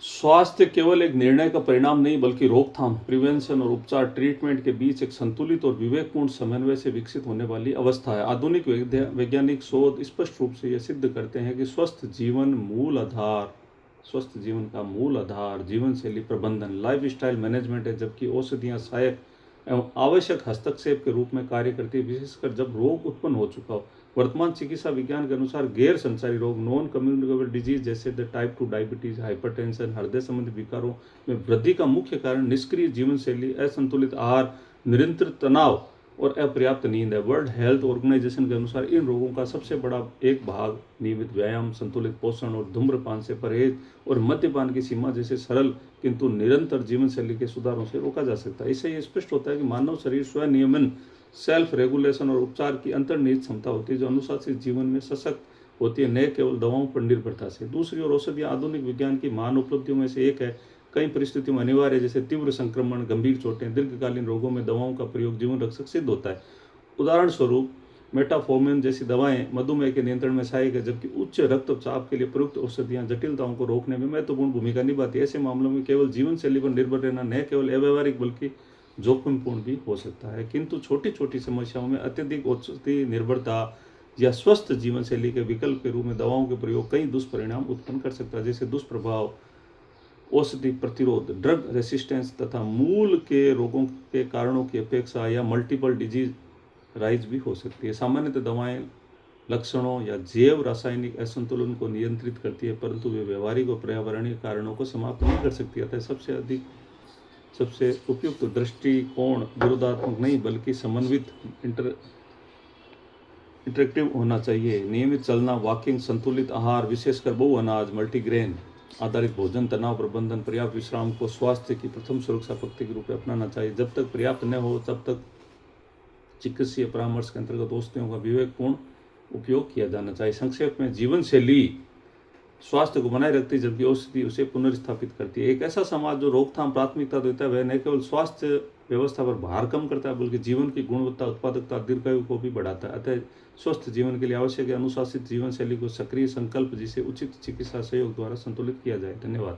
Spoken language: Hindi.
स्वास्थ्य केवल एक निर्णय का परिणाम नहीं बल्कि रोकथाम, प्रिवेंशन और उपचार ट्रीटमेंट के बीच एक संतुलित और विवेकपूर्ण समन्वय से विकसित होने वाली अवस्था है। आधुनिक वैज्ञानिक शोध स्पष्ट रूप से यह सिद्ध करते हैं कि स्वस्थ जीवन का मूल आधार जीवन शैली प्रबंधन, लाइफस्टाइल मैनेजमेंट है, जबकि औषधियां सहायक एवं आवश्यक हस्तक्षेप के रूप में कार्य करती है, विशेषकर जब रोग उत्पन्न हो चुका हो। वर्तमान चिकित्सा विज्ञान के अनुसार गैर संचारी रोग, नॉन कम्युनिकेबल डिजीज जैसे टाइप 2 डायबिटीज, हाइपरटेंशन, हृदय संबंधी विकारों में वृद्धि का मुख्य कारण निष्क्रिय जीवन शैली, असंतुलित आहार, निरंतर तनाव और अपर्याप्त नींद है। वर्ल्ड हेल्थ ऑर्गेनाइजेशन के अनुसार इन रोगों का सबसे बड़ा एक भाग नियमित व्यायाम, संतुलित पोषण और धूम्रपान से परहेज और मद्यपान की सीमा जैसे सरल किंतु निरंतर जीवन शैली के सुधारों से रोका जा सकता है। इससे यह स्पष्ट होता है कि मानव शरीर स्वनियमन, सेल्फ रेगुलेशन और उपचार की अंतर्निहित क्षमता होती है जो अनुशासित जीवन में सशक्त होती है, न केवल दवाओं पर निर्भरता से। दूसरी ओर औषधियां आधुनिक विज्ञान की महान उपलब्धियों में से एक है। कई परिस्थितियों में अनिवार्य है, जैसे तीव्र संक्रमण, गंभीर चोटें, दीर्घकालीन रोगों में दवाओं का प्रयोग जीवन रक्षक सिद्ध होता है। उदाहरण स्वरूप मेटाफोर्मिन जैसी दवाएं मधुमेह के नियंत्रण में सहायक है, जबकि उच्च रक्तचाप के लिए प्रयुक्त औषधियां जटिलताओं को रोकने में महत्वपूर्ण भूमिका निभाती है। ऐसे मामलों में केवल जीवन शैली पर निर्भर रहना न केवल अव्यवहारिक बल्कि जोखिमपूर्ण भी हो सकता है। किंतु छोटी छोटी समस्याओं में अत्यधिक औषधि निर्भरता या स्वस्थ जीवन शैली के विकल्प के रूप में दवाओं के प्रयोग कई दुष्परिणाम उत्पन्न कर सकता है, जैसे दुष्प्रभाव, औषधि प्रतिरोध, ड्रग रेसिस्टेंस तथा मूल के रोगों के कारणों की अपेक्षा या मल्टीपल डिजीज राइज भी हो सकती है। सामान्यतः दवाएं लक्षणों या जैव रासायनिक असंतुलन को नियंत्रित करती है, परंतु वे व्यवहारिक और पर्यावरणीय कारणों को समाप्त नहीं कर सकती। अतः सबसे उपयुक्त दृष्टिकोण विरोधात्मक नहीं बल्कि समन्वित इंटरेक्टिव होना चाहिए। नियमित चलना, वॉकिंग, संतुलित आहार, विशेषकर बहु अनाज, मल्टीग्रेन आधारित भोजन, तनाव प्रबंधन, पर्याप्त विश्राम को स्वास्थ्य की प्रथम सुरक्षा पद्धति के रूप में अपनाना चाहिए। जब तक पर्याप्त न हो तब तक चिकित्सीय परामर्श के अंतर्गत औषधियों का विवेकपूर्ण उपयोग किया जाना चाहिए। संक्षेप में, जीवन शैली स्वास्थ्य को बनाए रखती है जबकि औषधि उसे पुनर्स्थापित करती है। एक ऐसा समाज जो रोकथाम प्राथमिकता देता है वह न केवल स्वास्थ्य व्यवस्था पर भार कम करता है बल्कि जीवन की गुणवत्ता, उत्पादकता, दीर्घायु को भी बढ़ाता है। अतः स्वस्थ जीवन के लिए आवश्यक है अनुशासित जीवन शैली को सक्रिय संकल्प जिसे उचित चिकित्सा सहयोग द्वारा संतुलित किया जाए। धन्यवाद।